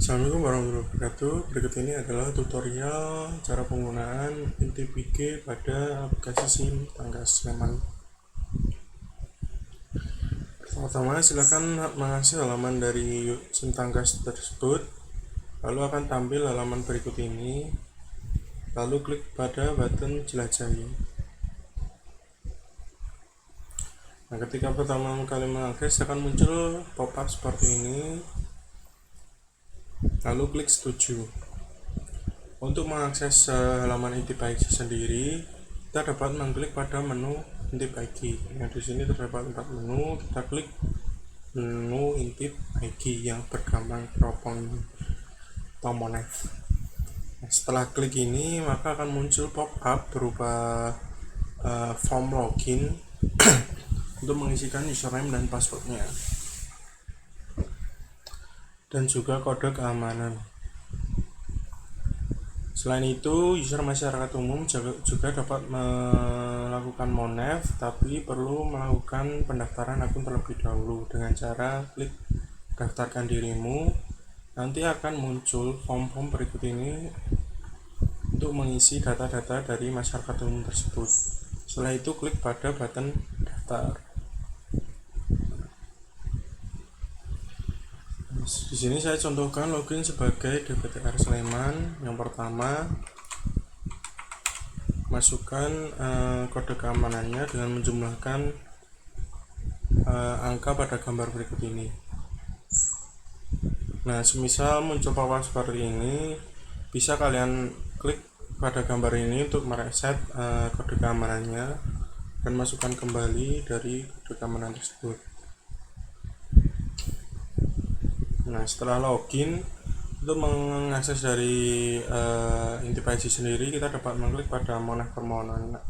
Assalamualaikum warahmatullahi wabarakatuh. Berikut ini adalah tutorial cara penggunaan NTPG pada aplikasi SIM Tangkas Sleman. Pertama, silakan mengakses halaman dari SIM Tangkas tersebut. Lalu akan tampil halaman berikut ini. Lalu klik pada button jelajahi. Nah, ketika pertama kali mengakses akan muncul pop-up seperti ini. Lalu klik setuju. Untuk mengakses halaman Intip IG sendiri, kita dapat mengklik pada menu Intip IG. Nah, di sini terdapat 4 menu. Kita klik menu Intip IG yang bergambar teropong Tomonef. Nah, setelah klik ini, maka akan muncul pop-up berupa form login untuk mengisikan username dan passwordnya, dan juga kode keamanan. Selain itu, user masyarakat umum juga dapat melakukan Monef, tapi perlu melakukan pendaftaran akun terlebih dahulu dengan cara klik daftarkan dirimu. Nanti akan muncul form-form berikut ini untuk mengisi data-data dari masyarakat umum tersebut. Setelah itu klik pada button daftar. Di sini saya contohkan login sebagai DPTR Sleman. Yang pertama, masukkan kode keamanannya dengan menjumlahkan angka pada gambar berikut ini. Nah, semisal muncul pop-up seperti ini, bisa kalian klik pada gambar ini untuk mereset kode keamanannya dan masukkan kembali dari kode keamanan tersebut. Nah, setelah login, untuk mengakses dari Intip IG sendiri, kita dapat mengklik pada menu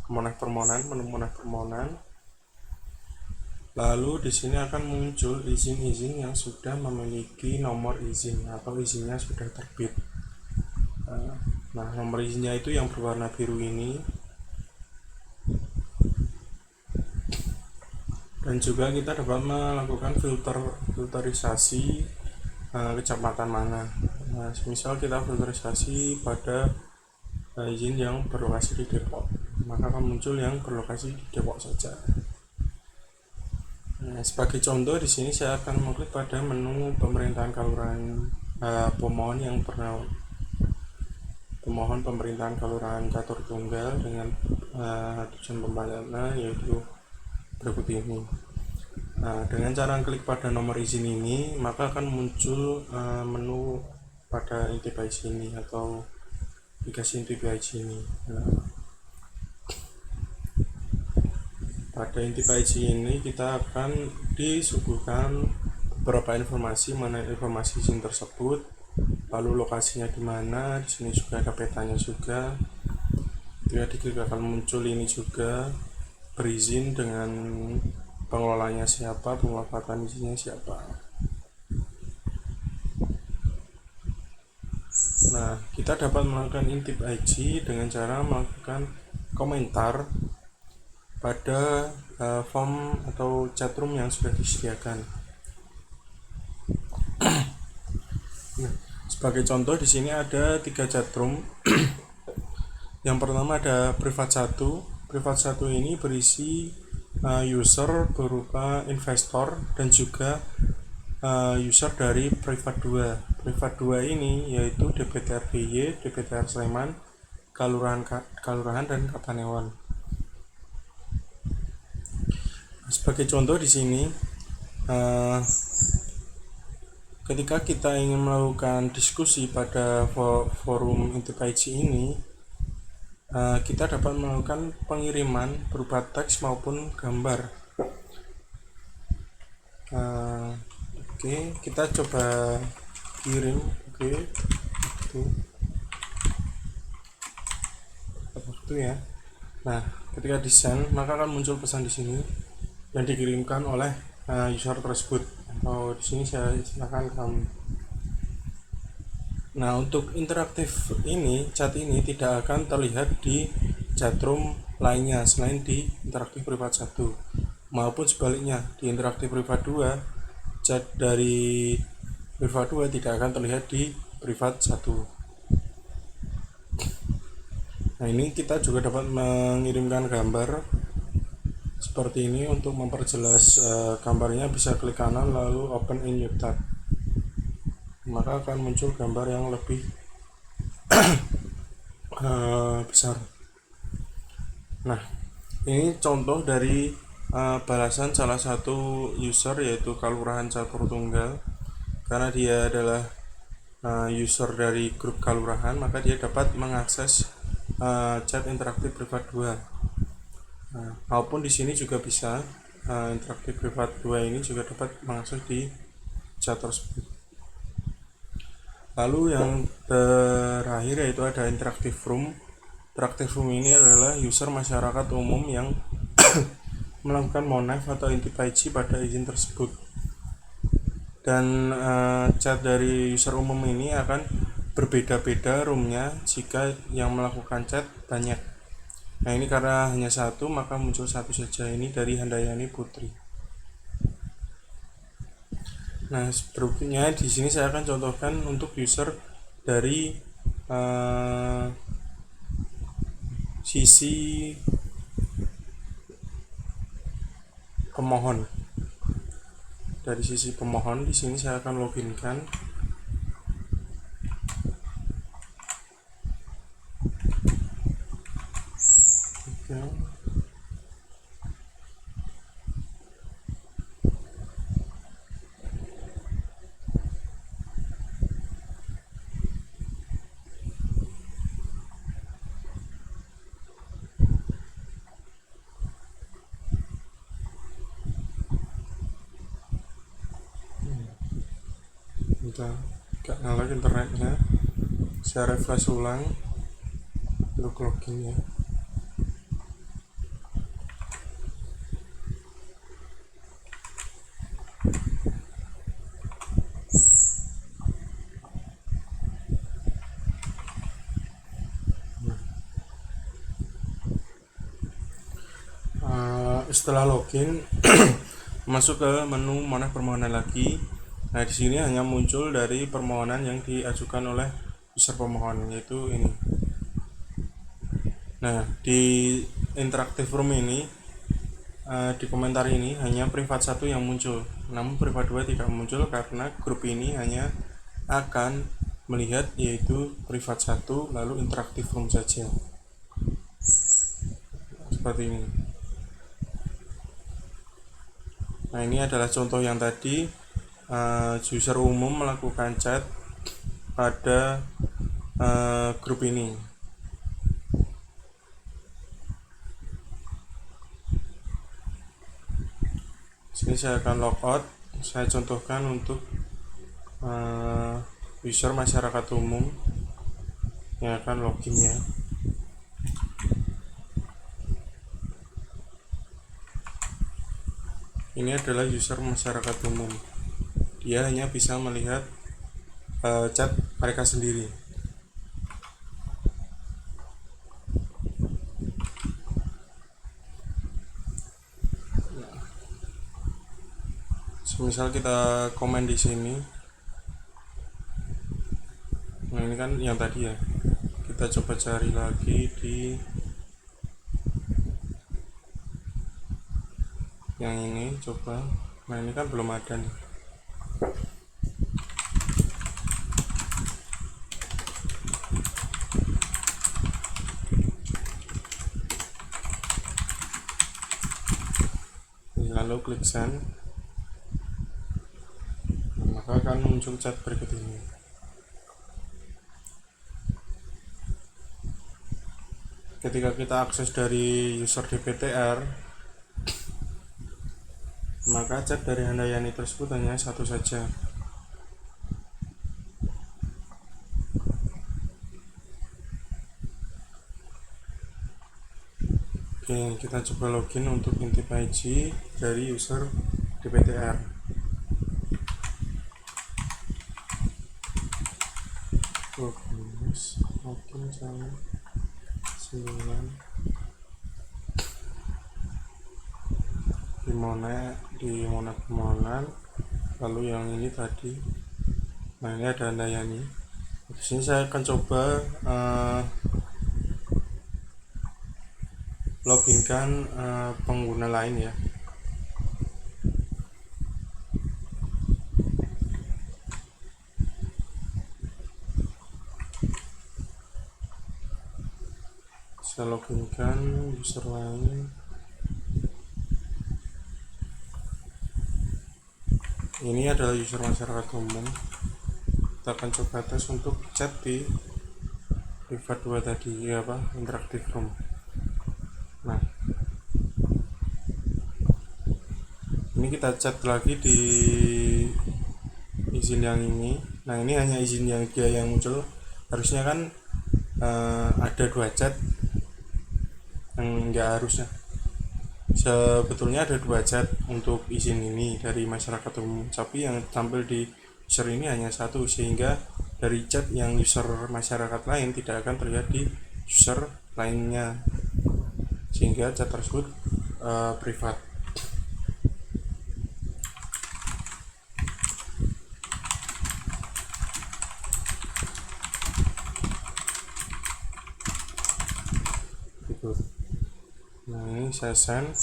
Monef permohonan. Lalu di sini akan muncul izin-izin yang sudah memiliki nomor izin atau izinnya sudah terbit. Nah, nomor izinnya itu yang berwarna biru ini. Dan juga kita dapat melakukan filterisasi kecamatan mana. Nah, misal kita filterisasi pada izin yang berlokasi di Depok, maka akan muncul yang berlokasi di Depok saja. Nah, sebagai contoh di sini saya akan mengklik pada menu pemerintahan kelurahan pemohon pemerintahan kelurahan Catur Tunggal dengan tujuan pembayaran yaitu berikut ini. Nah, dengan cara klik pada nomor izin ini, maka akan muncul menu pada Intip IG ini atau aplikasi Intip IG ini. Nah, pada Intip IG ini kita akan disuguhkan beberapa informasi mengenai informasi izin tersebut, lalu lokasinya di mana. Di sini juga ada petanya juga. Ketika diklik akan muncul ini juga berizin dengan pengelolanya siapa, pemanfaatan izinnya siapa. Nah, kita dapat melakukan Intip IG dengan cara melakukan komentar pada form atau chatroom yang sudah disediakan. Nah, sebagai contoh di sini ada 3 chatroom. Yang pertama ada privat 1. Privat 1 ini berisi user berupa investor dan juga user dari privat 2. Privat 2 ini yaitu DPTR DY, DPTR Sleman, Kalurahan dan Kapanewon. Sebagai contoh di sini, ketika kita ingin melakukan diskusi pada forum Intip IG ini, kita dapat melakukan pengiriman berupa teks maupun gambar. Oke, kita coba kirim. Oke, waktu ya. Nah, ketika di send, maka akan muncul pesan di sini yang dikirimkan oleh user tersebut. Atau di sini saya silakan kamu. Nah, untuk interaktif ini, chat ini tidak akan terlihat di chatroom lainnya selain di interaktif privat 1, maupun sebaliknya di interaktif privat 2, chat dari privat 2 tidak akan terlihat di privat 1. Nah, ini kita juga dapat mengirimkan gambar seperti ini. Untuk memperjelas gambarnya, bisa klik kanan lalu open in new tab, maka akan muncul gambar yang lebih besar. Nah, ini contoh dari balasan salah satu user, yaitu Kalurahan Catur Tunggal. Karena dia adalah user dari grup Kalurahan, maka dia dapat mengakses chat interaktif privat 2. Maupun di sini juga bisa, interaktif privat 2 ini juga dapat mengakses di chat tersebut. Lalu yang terakhir yaitu ada interactive room. Interactive room ini adalah user masyarakat umum yang melakukan monef atau inti-paici pada izin tersebut. Dan chat dari user umum ini akan berbeda-beda roomnya jika yang melakukan chat banyak. Nah, ini karena hanya satu, maka muncul satu saja. Ini dari Handayani Putri. Nah, berikutnya di sini saya akan contohkan untuk user dari sisi pemohon. Dari sisi pemohon, di sini saya akan loginkan. Oke. Kita gak nyala internetnya, saya refresh ulang untuk login ya. Setelah login masuk ke menu monef permohonan lagi. Nah, di sini hanya muncul dari permohonan yang diajukan oleh user pemohon, yaitu ini. Nah, di interactive room ini, di komentar ini hanya privat 1 yang muncul, namun privat 2 tidak muncul karena grup ini hanya akan melihat yaitu privat 1 lalu interactive room saja. Seperti ini. Nah, ini adalah contoh yang tadi, user umum melakukan chat pada grup ini. Sini saya akan logout. Saya contohkan untuk user masyarakat umum yang akan login ya. Ini adalah user masyarakat umum. Dia hanya bisa melihat chat mereka sendiri. Misal kita komen di sini. Nah, ini kan yang tadi ya. Kita coba cari lagi di yang ini, coba. Nah, ini kan belum ada nih. Lalu klik send, maka akan muncul chat berikut ini. Ketika kita akses dari user DPTR, maka chat dari Handayani tersebut hanya satu saja. Oke, kita coba login untuk inti-paici dari user DPTR. Login sama 9 di monef permohonan, lalu yang ini tadi Nah, ini ada Handayani. Di sini saya akan coba loginkan pengguna lain ya. Saya loginkan user lain. Ini adalah user masyarakat umum. Kita akan coba tes untuk chat di privat 2 tadi ya, interactive room. Nah, ini kita chat lagi di izin yang ini. Nah, ini hanya izin yang dia yang muncul. Harusnya kan ada 2 chat, yang enggak harusnya. Sebetulnya ada 2 chat untuk izin ini dari masyarakat umum, tapi yang tampil di user ini hanya 1, sehingga dari chat yang user masyarakat lain tidak akan terlihat di user lainnya, sehingga chat tersebut privat. Nah, ini saya send,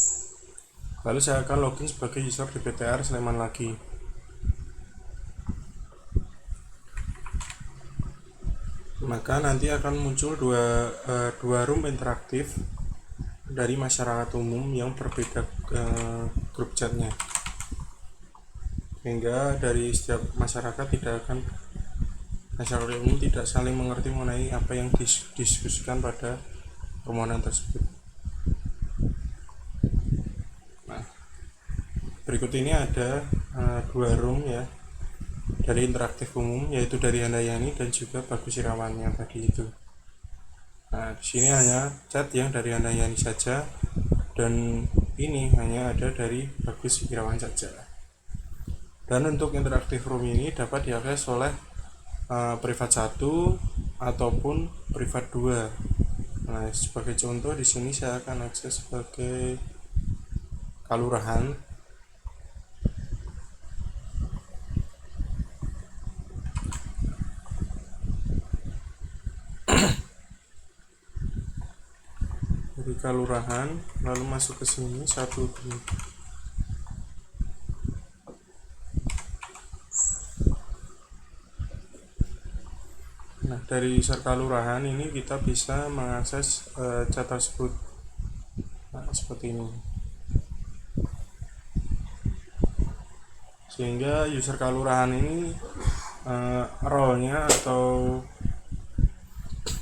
lalu saya akan login sebagai user di PTR Sleman lagi. Maka nanti akan muncul dua room interaktif dari masyarakat umum yang berbeda grup chatnya, sehingga dari setiap masyarakat umum tidak saling mengerti mengenai apa yang didiskusikan pada permohonan tersebut. Nah, berikut ini ada 2 room ya dari interaktif umum, yaitu dari Handayani dan juga Bagus Irawan yang tadi itu. Nah, di sini hanya chat yang dari Handayani saja, dan ini hanya ada dari Bagus Irawan saja. Dan untuk interaktif room ini dapat diakses oleh privat 1 ataupun privat 2. Nah, sebagai contoh di sini saya akan akses sebagai kalurahan. Dari kalurahan lalu masuk ke sini 1. Nah, dari user kalurahan ini kita bisa mengakses chat tersebut. Nah, seperti ini. Sehingga user kalurahan ini role-nya atau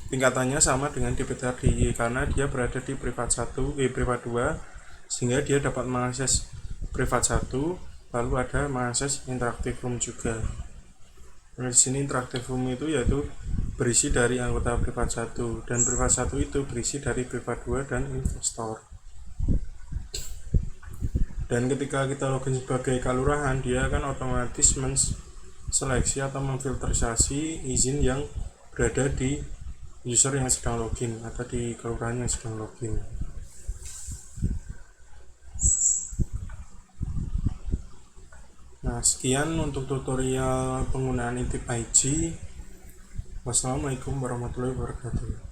tingkatannya sama dengan di PTR DIY, karena dia berada di privat 2, sehingga dia dapat mengakses privat 1, lalu ada mengakses interaktif room juga. Nah, di sini interaktif room itu yaitu berisi dari anggota privat 1, dan privat 1 itu berisi dari privat 2 dan investor. Dan ketika kita login sebagai kalurahan, dia akan otomatis menseleksi atau memfilterisasi izin yang berada di user yang sedang login atau di kelurahan yang sedang login. Nah, sekian untuk tutorial penggunaan Intip IG. Wassalamualaikum warahmatullahi wabarakatuh.